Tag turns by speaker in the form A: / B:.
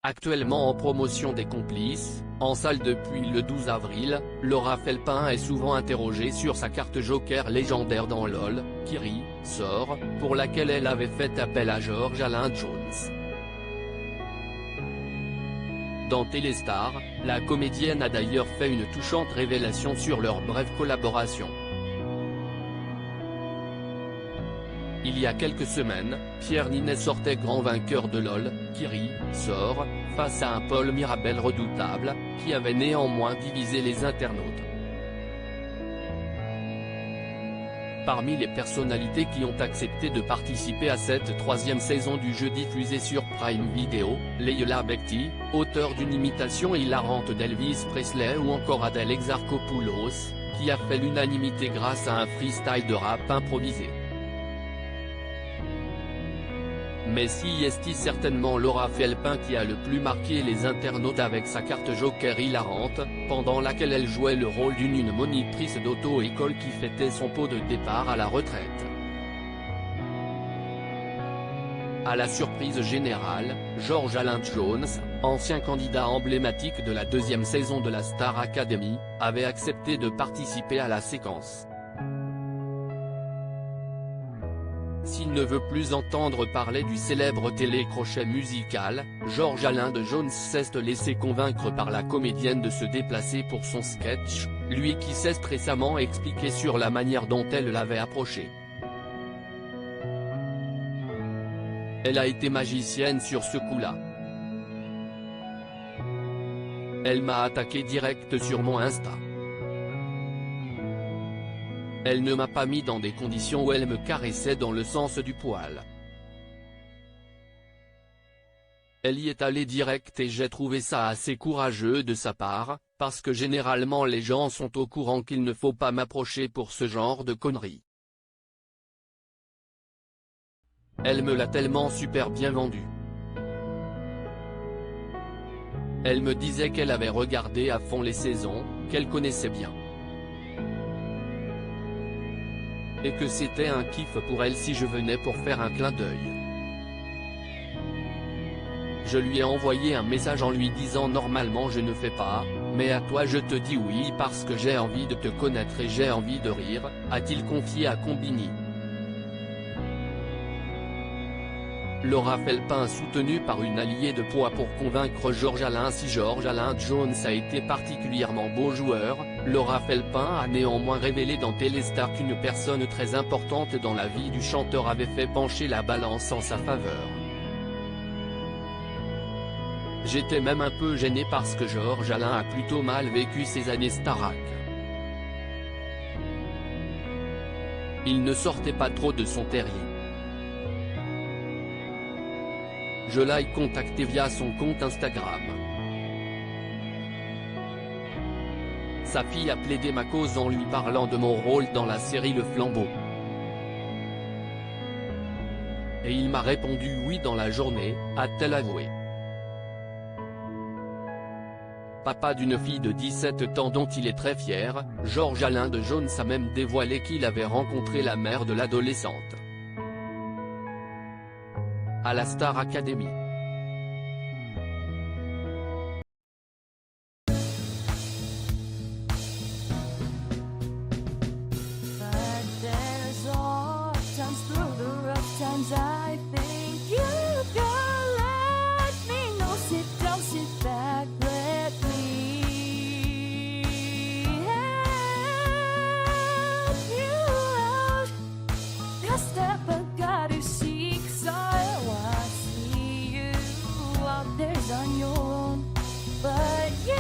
A: Actuellement en promotion des Complices, en salle depuis le 12 avril, Laura Felpin est souvent interrogée sur sa carte Joker légendaire dans LOL, Kiri, sort, pour laquelle elle avait fait appel à George Alain Jones. Dans Téléstar, la comédienne a d'ailleurs fait une touchante révélation sur leur brève collaboration. Il y a quelques semaines, Pierre Ninet sortait grand vainqueur de LOL, Kiri, sort, face à un Paul Mirabel redoutable, qui avait néanmoins divisé les internautes. Parmi les personnalités qui ont accepté de participer à cette troisième saison du jeu diffusé sur Prime Video, Leila Bekti, auteure d'une imitation hilarante d'Elvis Presley, ou encore Adèle Exarchopoulos, qui a fait l'unanimité grâce à un freestyle de rap improvisé. Mais si est certainement Laura Felpin qui a le plus marqué les internautes avec sa carte Joker hilarante, pendant laquelle elle jouait le rôle d'une monitrice d'auto-école qui fêtait son pot de départ à la retraite. À la surprise générale, George Alain Jones, ancien candidat emblématique de la deuxième saison de la Star Academy, avait accepté de participer à la séquence. S'il ne veut plus entendre parler du célèbre télécrochet musical, George Alain Jones s'est laissé convaincre par la comédienne de se déplacer pour son sketch, lui qui s'est récemment expliqué sur la manière dont elle l'avait approché. Elle a été magicienne sur ce coup-là. Elle m'a attaqué direct sur mon Insta. Elle ne m'a pas mis dans des conditions où elle me caressait dans le sens du poil. Elle y est allée direct et j'ai trouvé ça assez courageux de sa part, parce que généralement les gens sont au courant qu'il ne faut pas m'approcher pour ce genre de conneries. Elle me l'a tellement super bien vendu. Elle me disait qu'elle avait regardé à fond les saisons, qu'elle connaissait bien. Et que c'était un kiff pour elle si je venais pour faire un clin d'œil. Je lui ai envoyé un message en lui disant normalement je ne fais pas, mais à toi je te dis oui parce que j'ai envie de te connaître et j'ai envie de rire, a-t-il confié à Combini. Laura Felpin soutenue par une alliée de poids pour convaincre George Alain. Si George Alain Jones a été particulièrement beau joueur, Laura Felpin a néanmoins révélé dans Téléstar qu'une personne très importante dans la vie du chanteur avait fait pencher la balance en sa faveur. J'étais même un peu gêné parce que George Alain a plutôt mal vécu ses années Starac. Il ne sortait pas trop de son terrier. Je l'ai contacté via son compte Instagram. Sa fille a plaidé ma cause en lui parlant de mon rôle dans la série Le Flambeau. Et il m'a répondu oui dans la journée, a-t-elle avoué. Papa d'une fille de 17 ans dont il est très fier, George Alain Jones a même dévoilé qu'il avait rencontré la mère de l'adolescente à la Star Academy.
B: I think you can let me know. Sit down, sit back, let me help you out. Your step, I gotta seek, so I see you out there on your own, but you